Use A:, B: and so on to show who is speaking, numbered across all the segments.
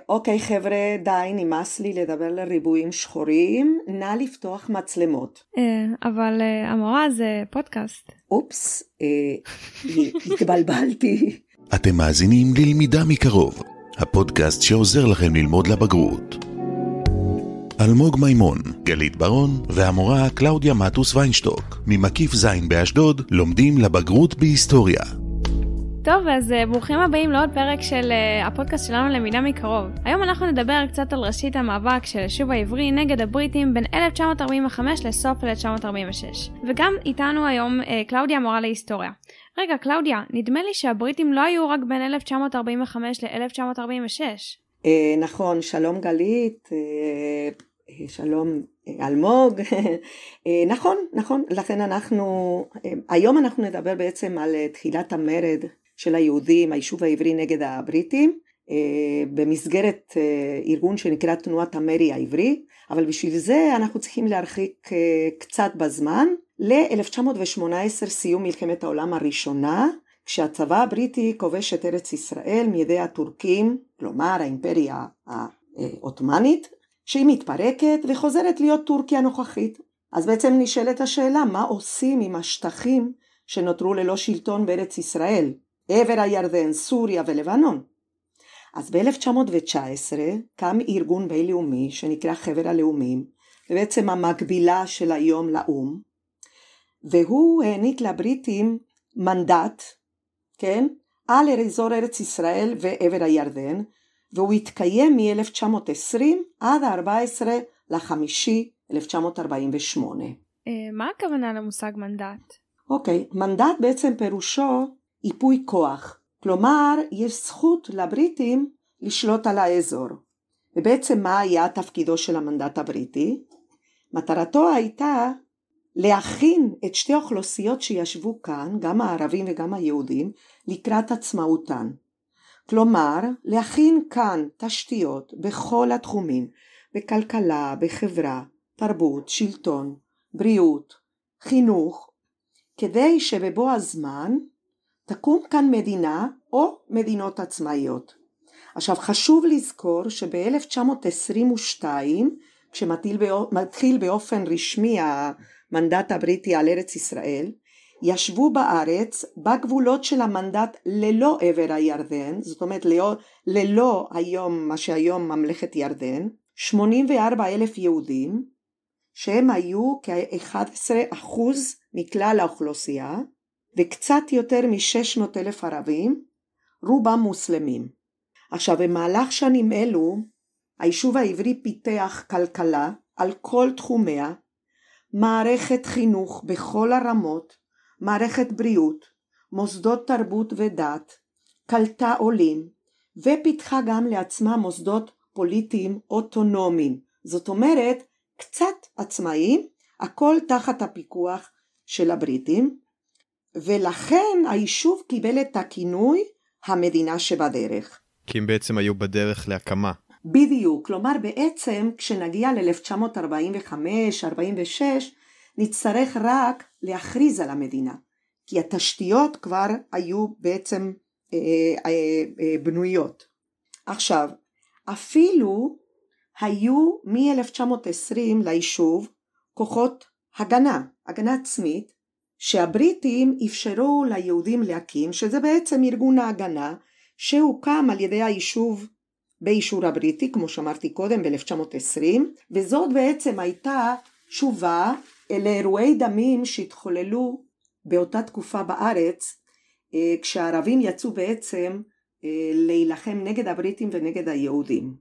A: אוקיי חבר'ה, די, נמאס לי לדבר לריבועים שחורים, נא לפתוח מצלמות.
B: אבל המורה זה פודקאסט.
A: אופס, התבלבלתי.
C: אתם מאזינים ללמידה מקרוב, הפודקאסט שעוזר לכם ללמוד לבגרות. אלמוג מימון, גלית ברון והמורה קלאודיה מטוס ויינשטוק, ממקיף זין באשדוד, לומדים לבגרות בהיסטוריה.
B: טוב, אז ברוכים הבאים לעוד פרק של הפודקאסט שלנו למידה מקרוב. היום אנחנו נדבר קצת על ראשית המאבק של היישוב העברי נגד הבריטים בין 1945 לסוף 1946. וגם איתנו היום קלאודיה, מורה להיסטוריה. רגע, קלאודיה, נדמה לי שהבריטים לא היו רק בין 1945 ל-1946.
A: נכון, שלום גלית, שלום אלמוג. נכון, לכן היום אנחנו נדבר בעצם על תחילת המרד של היהודים, היישוב העברי נגד הבריטים, במסגרת ארגון שנקרא תנועת המרי העברי, אבל בשביל זה אנחנו צריכים להרחיק קצת בזמן, ל-1918 סיום מלחמת העולם הראשונה, כשהצבא הבריטי כובש את ארץ ישראל מידי הטורקים, כלומר האימפריה העות'מאנית, שהיא מתפרקת וחוזרת להיות טורקיה נוכחית. אז בעצם נשאלת השאלה, מה עושים עם השטחים שנותרו ללא שלטון בארץ ישראל, עבר הירדן, סוריה ולבנון? אז ב-1919 קם ארגון בינלאומי שנקרא חבר הלאומים, ובעצם המקבילה של היום לאום, והוא העניק לבריטים מנדט, כן, על אזור ארץ ישראל ועבר הירדן, והוא התקיים מ-1920 עד 14/5/1948.
B: מה הכוונה למושג מנדט?
A: אוקיי, מנדט בעצם פירושו ייפוי כוח, כלומר יש זכות לבריטים לשלוט על האזור. ובעצם מה היה תפקידו של המנדט הבריטי? מטרתו הייתה להכין את שתי אוכלוסיות שישבו כאן, גם הערבים וגם היהודים, לקראת עצמאותן. כלומר, להכין כאן תשתיות בכל התחומים, בכלכלה, בחברה, תרבות, שלטון, בריאות, חינוך, כדי שבבוא הזמן תקום כאן מדינה או מדינות עצמאיות. עכשיו חשוב לזכור שב-1922, כשמתחיל באופן רשמי המנדט הבריטי על ארץ ישראל, ישבו בארץ בגבולות של המנדט ללא עבר הירדן, זאת אומרת ללא היום, מה שהיום ממלכת ירדן, 84,000 יהודים, שהם היו כ-11% מכלל האוכלוסייה, וקצת יותר מ-600,000 ערבים, רובם מוסלמים. עכשיו במהלך שנים אלו, היישוב העברי פיתח כלכלה על כל תחומיה, מערכת חינוך בכל הרמות, מערכת בריאות, מוסדות תרבות ודת, קלטה עולים, ופיתחה גם לעצמה מוסדות פוליטיים אוטונומיים. זאת אומרת, קצת עצמאיים, הכל תחת הפיקוח של הבריטים, ולכן היישוב קיבל את הכינוי המדינה שבדרך.
D: כי הם בעצם היו בדרך להקמה.
A: בדיוק, כלומר בעצם כשנגיע ל-1945-46, נצטרך רק להכריז על המדינה, כי התשתיות כבר היו בעצם בנויות. עכשיו, אפילו היו מ-1920 ליישוב כוחות הגנה עצמית, שהבריטים אפשרו ליהודים להקים, שזה בעצם ארגון ההגנה, שהוקם על ידי היישוב באישור הבריטי, כמו שאמרתי קודם, ב-1920, וזאת בעצם הייתה תשובה לאירועי דמים שהתחוללו באותה תקופה בארץ, כשהערבים יצאו בעצם להילחם נגד הבריטים ונגד היהודים.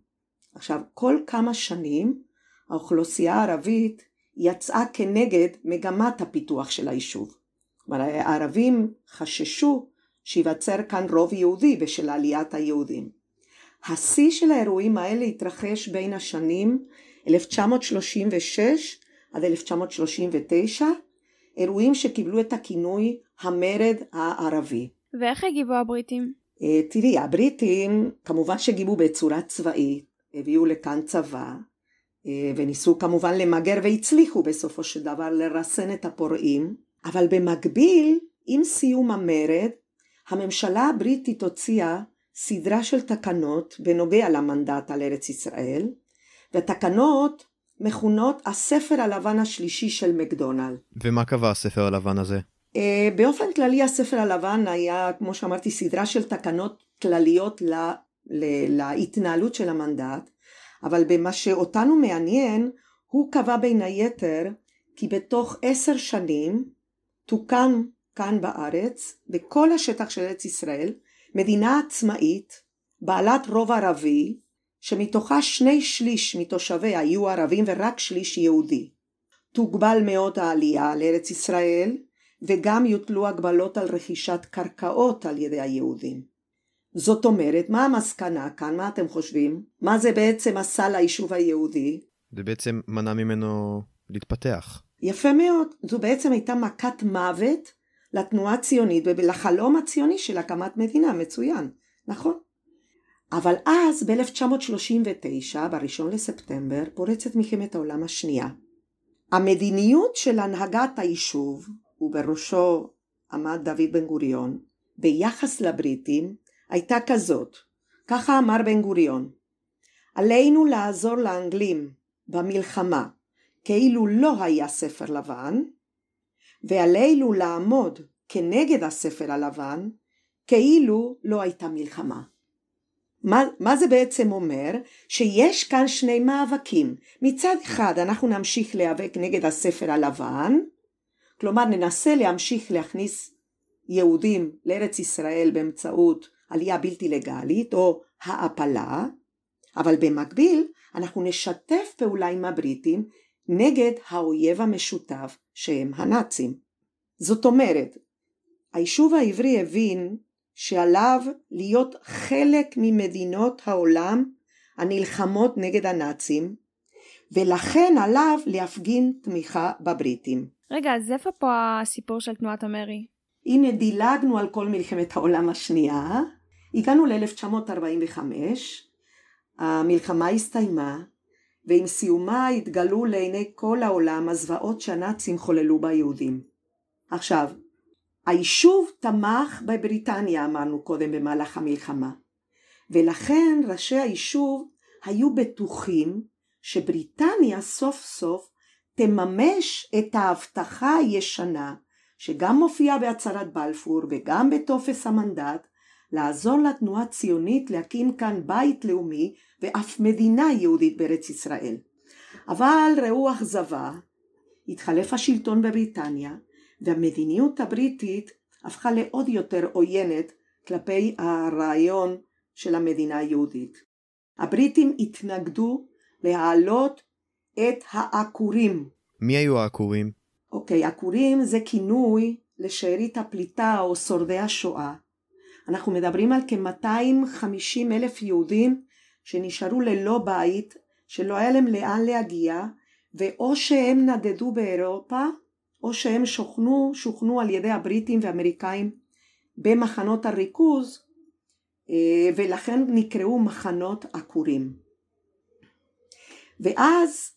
A: עכשיו, כל כמה שנים האוכלוסייה הערבית יצאה כנגד מגמת הפיתוח של היישוב. כלומר, הערבים חששו שיווצר כאן רוב יהודי בשל עליית היהודים. השיא של האירועים האלה התרחש בין השנים 1936 עד 1939, אירועים שקיבלו את הכינוי המרד הערבי.
B: ואיך הגיבו הבריטים?
A: תראי, הבריטים כמובן שגיבו בצורה צבאית, הביאו לכאן צבא, וניסו כמובן למגר והצליחו בסופו של דבר לרסן את הפורעים, אבל במקביל, עם סיום המרד, הממשלה הבריטית הוציאה סדרה של תקנות בנוגע למנדט על ארץ ישראל, והתקנות מכונות הספר הלבן השלישי של מקדונלד.
D: ומה קבע הספר הלבן הזה?
A: באופן כללי הספר הלבן היה, כמו שאמרתי, סדרה של תקנות כלליות להתנהלות של המנדט, אבל במה שאותנו מעניין, הוא קבע בין היתר כי בתוך 10 שנים תוקם כאן בארץ, בכל השטח של ארץ ישראל, מדינה עצמאית, בעלת רוב ערבי, שמתוכה 2/3 מתושביה היו ערבים ורק 1/3 יהודי. תוגבל מאוד העלייה לארץ ישראל, וגם יוטלו הגבלות על רכישת קרקעות על ידי היהודים. זאת אומרת, מה המסקנה כאן? מה אתם חושבים? מה זה בעצם עשה ליישוב היהודי?
D: זה בעצם מנע ממנו להתפתח.
A: יפה מאוד. זו בעצם הייתה מכת מוות לתנועה הציונית ולחלום הציוני של הקמת מדינה. מצוין, נכון? אבל אז ב-1939, ב1 לספטמבר, פורצת מלחמת העולם השנייה. המדיניות של הנהגת היישוב, ובראשו עמד דוד בן גוריון, ביחס לבריטים, הייתה כזאת. ככה אמר בן גוריון: עלינו לעזור לאנגלים במלחמה כאילו לא היה ספר לבן, ועלינו לעמוד כנגד הספר הלבן כאילו לא הייתה מלחמה. מה זה בעצם אומר? שיש כאן שני מאבקים. מצד אחד אנחנו נמשיך להיאבק נגד הספר הלבן, כלומר ננסה להמשיך להכניס יהודים לארץ ישראל באמצעות עלייה בלתי לגלית או העפלה, אבל במקביל אנחנו נשתף פעולה עם הבריטים נגד האויב המשותף שהם הנאצים. זאת אומרת, היישוב העברי הבין שעליו להיות חלק ממדינות העולם הנלחמות נגד הנאצים, ולכן עליו להפגין תמיכה בבריטים.
B: רגע, אז איפה פה הסיפור של תנועת המרי?
A: הנה דילגנו על כל מלחמת העולם השנייה, הגענו ל-1945, המלחמה הסתיימה, ועם סיומה התגלו לעיני כל העולם הזוועות שהנאצים חוללו ביהודים. עכשיו, היישוב תמך בבריטניה, אמרנו קודם, במהלך המלחמה, ולכן ראשי היישוב היו בטוחים שבריטניה סוף סוף תממש את ההבטחה הישנה, שגם מופיעה בהצהרת בלפור וגם בטופס המנדט, לעזור לתנועה הציונית להקים כאן בית לאומי ואף מדינה יהודית בארץ ישראל. אבל ראו אכזבה, התחלף השלטון בבריטניה, והמדיניות הבריטית הפכה לעוד יותר עוינת כלפי הרעיון של המדינה היהודית. הבריטים התנגדו להעלות את העקורים. מי
D: היו העקורים?
A: אוקיי, עקורים זה כינוי לשארית הפליטה או שורדי השואה. אנחנו מדברים על כ-250,000 יהודים שנשארו ללא בית, שלא היה להם לאן להגיע, ואו שהם נדדו באירופה, או שהם שוכנו על ידי הבריטים והאמריקאים במחנות הריכוז, ולכן נקראו מחנות עקורים. ואז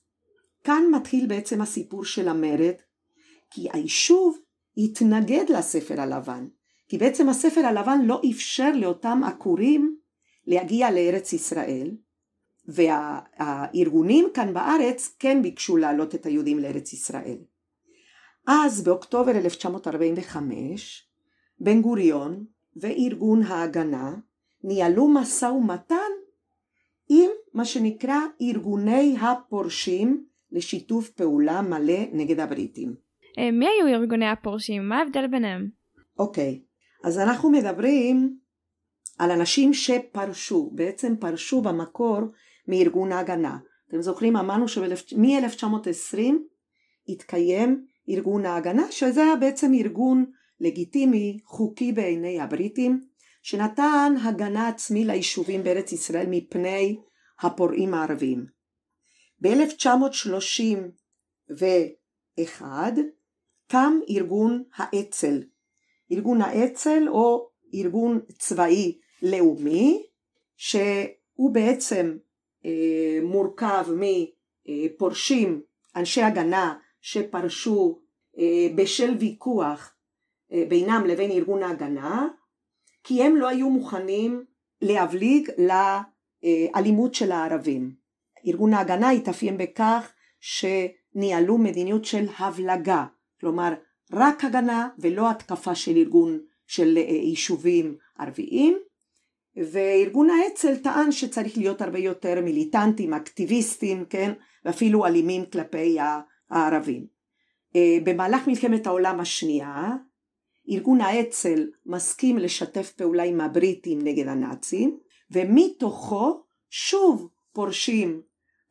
A: כאן מתחיל בעצם הסיפור של המרד, כי היישוב התנגד לספר הלבן, כי בעצם הספר הלבן לא אפשר לאותם עקורים להגיע לארץ ישראל, והארגונים כאן בארץ כן ביקשו להעלות את היהודים לארץ ישראל. אז באוקטובר 1945 בן גוריון וארגון ההגנה ניהלו משא ומתן עם מה שנקרא ארגוני הפורשים לשיתוף פעולה מלא נגד הבריטים.
B: מי היו ארגוני הפורשים? מה ההבדל ביניהם?
A: אוקיי, אז אנחנו מדברים על אנשים שפרשו, בעצם פרשו במקור מארגון ההגנה. אתם זוכרים, אמרנו שמ-1920 התקיים ארגון ההגנה, שזה היה בעצם ארגון לגיטימי, חוקי בעיני הבריטים, שנתן הגנה עצמי ליישובים בארץ ישראל מפני הפורעים הערבים. ב-1931 קם ארגון האצ"ל. ארגון האצ"ל או ארגון צבאי לאומי, שהוא בעצם מורכב מפורשים, אנשי הגנה שפרשו בשל ויכוח בינם לבין ארגון ההגנה, כי הם לא היו מוכנים להבליג לאלימות של הערבים. ארגון ההגנה התאפיין בכך שניהלו מדיניות של הבלגה, כלומר רק הגנה ולא התקפה של ארגון של יישובים ערביים, וארגון האצ"ל טען שצריך להיות הרבה יותר מיליטנטים, אקטיביסטים, כן? ואפילו אלימים כלפי הערבים. במהלך מלחמת העולם השנייה, ארגון האצ"ל מסכים לשתף פעולה עם הבריטים נגד הנאצים, ומתוכו שוב פורשים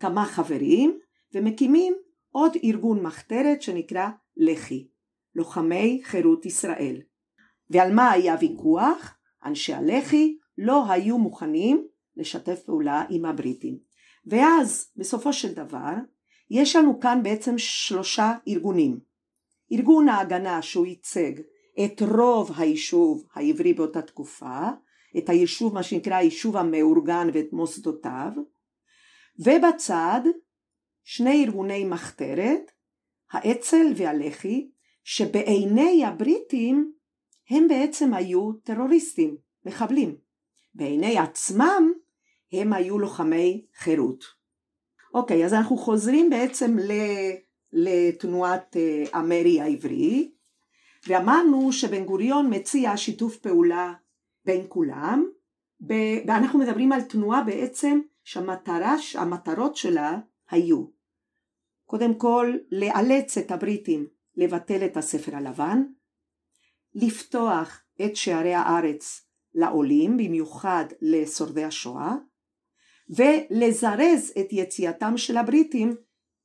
A: כמה חברים, ומקימים עוד ארגון מחתרת שנקרא לח"י, לוחמי חירות ישראל. ועל מה היה ויכוח? אנשי הלח"י לא היו מוכנים לשתף פעולה עם הבריטים. ואז בסופו של דבר יש לנו כאן בעצם 3 ארגונים. ארגון ההגנה שהוא ייצג את רוב היישוב העברי באותה תקופה, את היישוב מה שנקרא היישוב המאורגן ואת מוסדותיו, ובצד 2 ארגוני מחתרת, האצ"ל והלח"י, שבעיני הבריטים הם בעצם היו טרוריסטים, מחבלים. בעיני עצמם הם היו לוחמי חירות. אוקיי, אז אנחנו חוזרים בעצם לתנועת המרי העברי, ואמרנו שבן גוריון מציע שיתוף פעולה בין כולם, ואנחנו מדברים על תנועה בעצם שהמטרות שלה היו, קודם כל לאלץ את הבריטים לבטל את הספר הלבן, לפתוח את שערי הארץ לעולים, במיוחד לשורדי השואה, ולזרז את יציאתם של הבריטים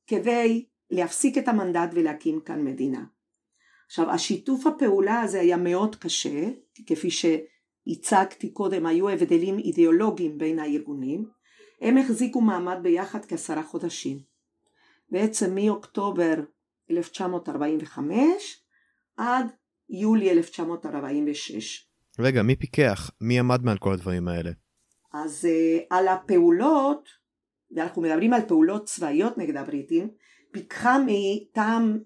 A: כדי להפסיק את המנדט ולהקים כאן מדינה. עכשיו, השיתוף הפעולה הזה היה מאוד קשה, כפי שהצגתי קודם, היו הבדלים אידיאולוגיים בין הארגונים, הם החזיקו מעמד ביחד כ10 חודשים. בעצם מאוקטובר 1945 עד יולי 1946.
D: רגע, מי פיקח? מי עמד מעל כל הדברים האלה?
A: אז על הפעולות, ואנחנו מדברים על פעולות צבאיות נגד הבריטים, פיקחה מטעם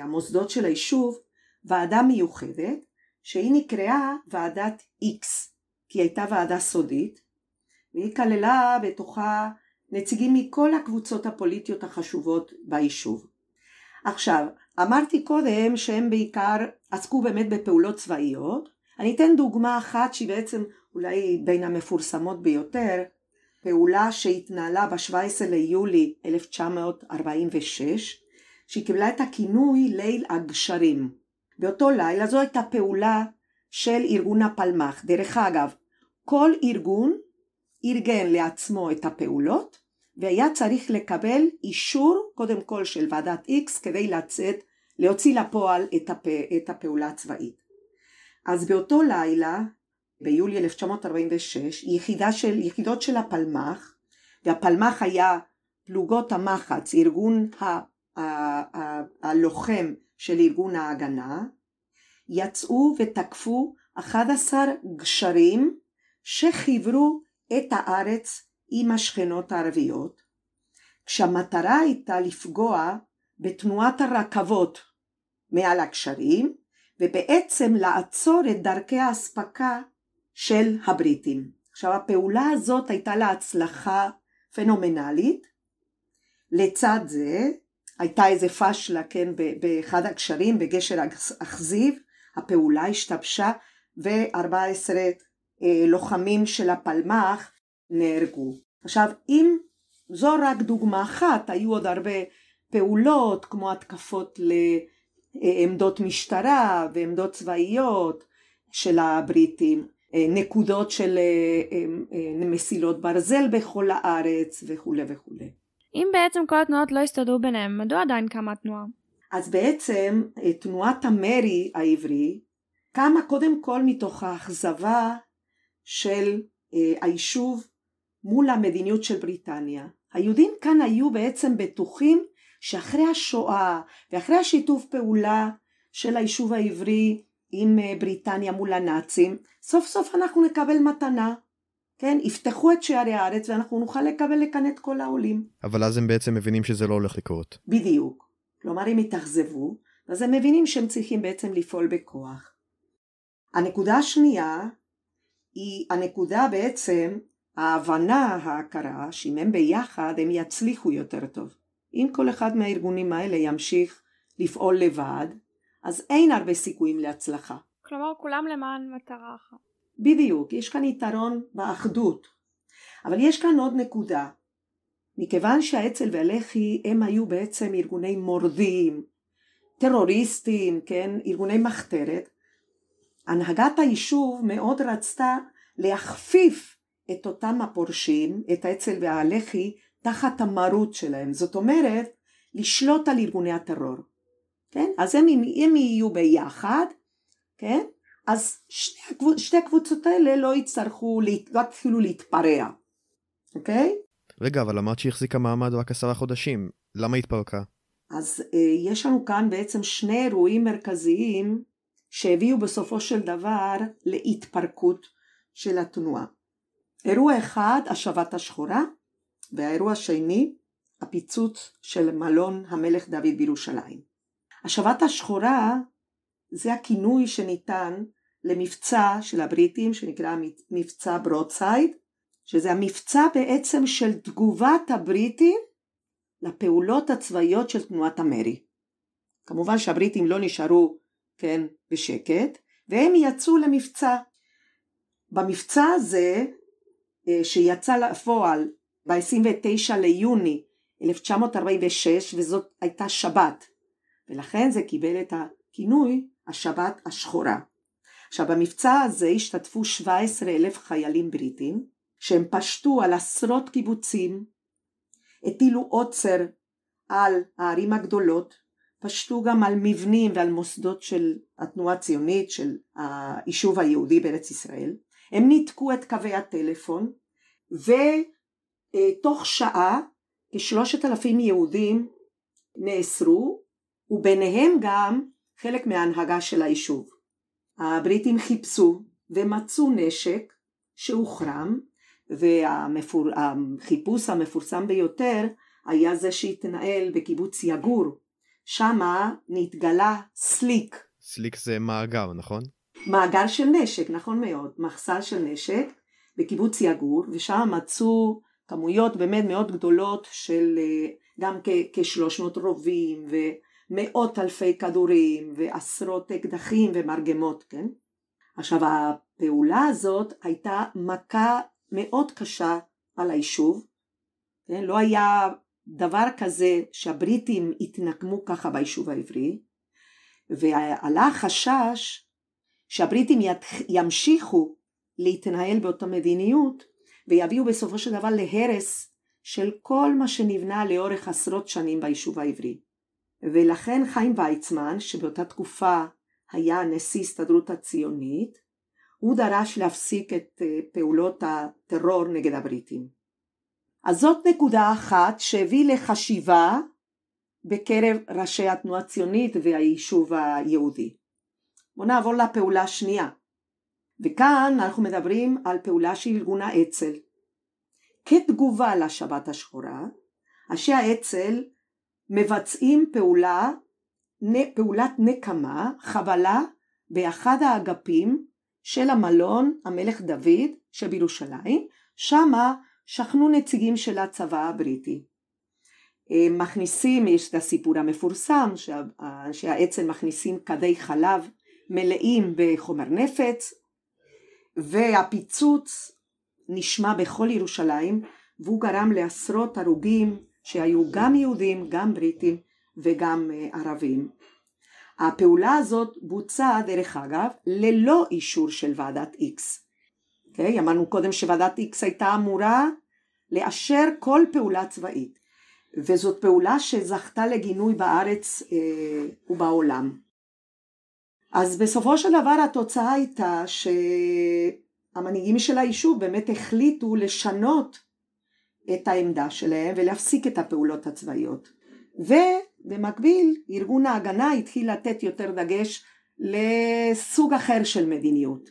A: המוסדות של היישוב ועדה מיוחדת, שהיא נקראה ועדת X, כי היא הייתה ועדה סודית, והיא כללה בתוכה נציגים מכל הקבוצות הפוליטיות החשובות ביישוב. עכשיו, אמרתי קודם שהם בעיקר עסקו באמת בפעולות צבאיות. אני אתן דוגמה אחת שהיא בעצם אולי בין המפורסמות ביותר, פעולה שהתנהלה ב-17 ליולי 1946, שהיא קיבלה את הכינוי ליל הגשרים. באותו לילה זו הייתה פעולה של ארגון הפלמ"ח. דרך אגב, כל ארגון ארגן לעצמו את הפעולות, והיה צריך לקבל אישור קודם כל של ועדת X כדי להוציא לפועל את הפעולה הצבאית. אז באותו לילה, ביולי 1946, יחידות של הפלמ"ח, והפלמ"ח היה פלוגות המחץ, ארגון הלוחם של ארגון ההגנה, יצאו ותקפו 11 גשרים שחיברו את הארץ עם השכנות הערביות, כשהמטרה הייתה לפגוע בתנועת הרכבות מעל הגשרים, ובעצם לעצור את דרכי ההספקה של הבריטים. עכשיו, הפעולה הזאת הייתה לה הצלחה פנומנלית. לצד זה הייתה איזה פשלה, כן, באחד הגשרים, בגשר אכזיב, הפעולה השתבשה, ו14 לוחמים של הפלמ"ח נהרגו. עכשיו, אם זו רק דוגמה אחת, היו עוד הרבה פעולות, כמו התקפות לעמדות משטרה ועמדות צבאיות של הבריטים, נקודות של מסילות ברזל בכל הארץ וכו' וכו'.
B: אם בעצם כל התנועות לא הסתדרו ביניהם, מדוע עדיין קמה התנועה?
A: אז בעצם תנועת המרי העברי קמה קודם כל מתוך האכזבה של היישוב מול המדיניות של בריטניה. היהודים כאן היו בעצם בטוחים שאחרי השואה ואחרי השיתוף פעולה של היישוב העברי עם בריטניה מול הנאצים, סוף סוף אנחנו נקבל מתנה, כן? יפתחו את שערי הארץ ואנחנו נוכל לקבל לכאן את כל העולים.
D: אבל אז הם בעצם מבינים שזה לא הולך לקרות.
A: בדיוק. כלומר, הם התאכזבו, אז הם מבינים שהם צריכים בעצם לפעול בכוח. הנקודה השנייה, היא הנקודה בעצם, ההבנה, ההכרה, שאם הם ביחד הם יצליחו יותר טוב. אם כל אחד מהארגונים האלה ימשיך לפעול לבד, אז אין הרבה סיכויים להצלחה.
B: כלומר, כולם למען מטרה אחת.
A: בדיוק, יש כאן יתרון באחדות. אבל יש כאן עוד נקודה. מכיוון שהאצ"ל והלח"י הם היו בעצם ארגוני מורדים, טרוריסטים, כן, ארגוני מחתרת, הנהגת היישוב מאוד רצתה להכפיף את אותם הפורשים, את האצ"ל והלח"י, תחת המרות שלהם. זאת אומרת, לשלוט על ארגוני הטרור. כן? אז הם יהיו ביחד, כן? אז שתי הקבוצות האלה לא יצטרכו, לא יתחילו להתפרע. אוקיי?
D: רגע, אבל אמרת שהחזיקה מעמד רק 10 חודשים. למה התפרקה?
A: אז יש לנו כאן בעצם שני אירועים מרכזיים שהביאו בסופו של דבר להתפרקות של התנועה. אירוע אחד, השבת השחורה, והאירוע השני, הפיצוץ של מלון המלך דוד בירושלים. השבת השחורה זה הכינוי שניתן למבצע של הבריטים שנקרא מבצע ברודסייד, שזה המבצע בעצם של תגובת הבריטים לפעולות הצבאיות של תנועת המרי. כמובן שהבריטים לא נשארו, כן, בשקט, והם יצאו למבצע. במבצע הזה, שיצא לפועל ב-29 ליוני 1946, וזאת הייתה שבת, ולכן זה קיבל את הכינוי השבת השחורה. עכשיו במבצע הזה השתתפו 17,000 חיילים בריטים, שהם פשטו על עשרות קיבוצים, הטילו עוצר על הערים הגדולות, פשטו גם על מבנים ועל מוסדות של התנועה הציונית, של היישוב היהודי בארץ ישראל. הם ניתקו את קווי הטלפון, ותוך שעה כ3,000 יהודים נאסרו, וביניהם גם חלק מההנהגה של היישוב. הבריטים חיפשו ומצאו נשק שהוחרם, והחיפוש המפורסם ביותר היה זה שהתנהל בקיבוץ יגור. שמה נתגלה סליק.
D: סליק זה מאגר, נכון?
A: מאגר של נשק, נכון מאוד, מחסן של נשק בקיבוץ יגור, ושם מצאו כמויות באמת מאוד גדולות של גם כ300 רובים ומאות אלפי כדורים ועשרות אקדחים ומרגמות, כן? עכשיו הפעולה הזאת הייתה מכה מאוד קשה על היישוב, כן? לא היה דבר כזה שהבריטים התנקמו ככה ביישוב העברי, ועלה חשש שהבריטים ימשיכו להתנהל באותה מדיניות, ויביאו בסופו של דבר להרס של כל מה שנבנה לאורך עשרות שנים ביישוב העברי. ולכן חיים ויצמן, שבאותה תקופה היה נשיא הסתדרות הציונית, הוא דרש להפסיק את פעולות הטרור נגד הבריטים. אז זאת נקודה אחת שהביא לחשיבה בקרב ראשי התנועה הציונית והיישוב היהודי. בואו נעבור לפעולה השנייה. וכאן אנחנו מדברים על פעולה של ארגון האצ"ל. כתגובה לשבת השחורה, אנשי האצ"ל מבצעים פעולת נקמה, חבלה באחד האגפים של המלון המלך דוד שבירושלים, שמה שכנו נציגים של הצבא הבריטי. מכניסים, יש את הסיפור המפורסם, שאנשי האצ"ל מכניסים כדי חלב מלאים בחומר נפץ, והפיצוץ נשמע בכל ירושלים, והוא גרם לעשרות הרוגים שהיו גם יהודים, גם בריטים וגם ערבים. הפעולה הזאת בוצעה דרך אגב ללא אישור של ועדת איקס. Okay? אמרנו קודם שוועדת איקס הייתה אמורה לאשר כל פעולה צבאית, וזאת פעולה שזכתה לגינוי בארץ ובעולם. אז בסופו של דבר התוצאה הייתה שהמנהיגים של היישוב באמת החליטו לשנות את העמדה שלהם ולהפסיק את הפעולות הצבאיות. ובמקביל ארגון ההגנה התחיל לתת יותר דגש לסוג אחר של מדיניות,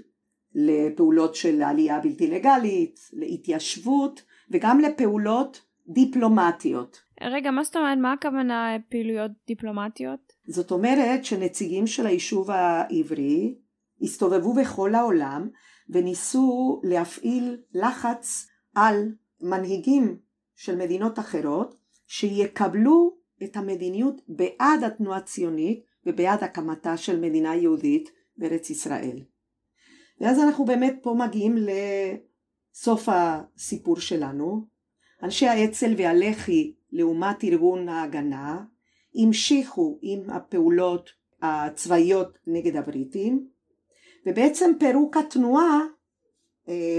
A: לפעולות של עלייה בלתי לגלית, להתיישבות וגם לפעולות דיפלומטיות.
B: רגע, מה זאת אומרת? מה הכוונה פעילויות דיפלומטיות?
A: זאת אומרת שנציגים של היישוב העברי הסתובבו בכל העולם וניסו להפעיל לחץ על מנהיגים של מדינות אחרות שיקבלו את המדיניות בעד התנועה הציונית ובעד הקמתה של מדינה יהודית בארץ ישראל. ואז אנחנו באמת פה מגיעים לסוף הסיפור שלנו. אנשי האצ"ל והלח"י לעומת ארגון ההגנה המשיכו עם הפעולות הצבאיות נגד הבריטים, ובעצם פירוק התנועה,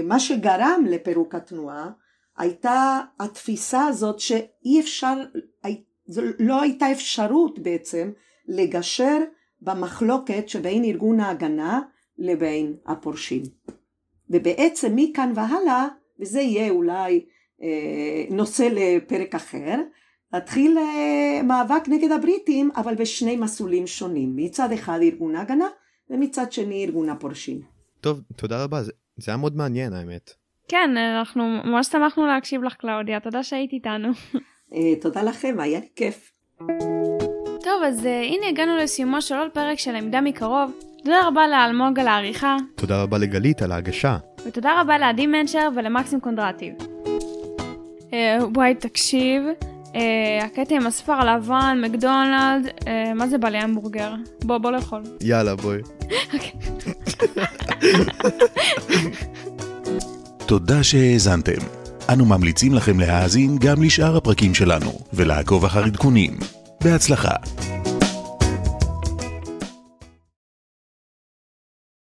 A: מה שגרם לפירוק התנועה הייתה התפיסה הזאת שאי אפשר, לא הייתה אפשרות בעצם לגשר במחלוקת שבין ארגון ההגנה לבין הפורשים. ובעצם מכאן והלאה, וזה יהיה אולי נושא לפרק אחר, להתחיל מאבק נגד הבריטים, אבל בשני מסלולים שונים. מצד אחד ארגון ההגנה, ומצד שני ארגון הפורשים.
D: טוב, תודה רבה. זה היה מאוד מעניין, האמת.
B: כן, אנחנו ממש שמחנו להקשיב לך, קלאודיה. תודה שהיית איתנו.
A: תודה לכם, היה לי כיף.
B: טוב, אז הנה הגענו לסיומו של עוד פרק של למידה מקרוב. תודה רבה לאלמוג על העריכה.
D: תודה רבה לגלית על ההגשה.
B: ותודה רבה לעדי מנשר ולמקסים קונדרטיב. בואי תקשיב, הקטע עם הספר הלבן, מקדונלד, מה זה בעלי המבורגר? בוא לאכול.
D: יאללה, בואי.
C: תודה שהאזנתם. אנו ממליצים לכם להאזין גם לשאר הפרקים שלנו, ולעקוב אחר עדכונים. בהצלחה.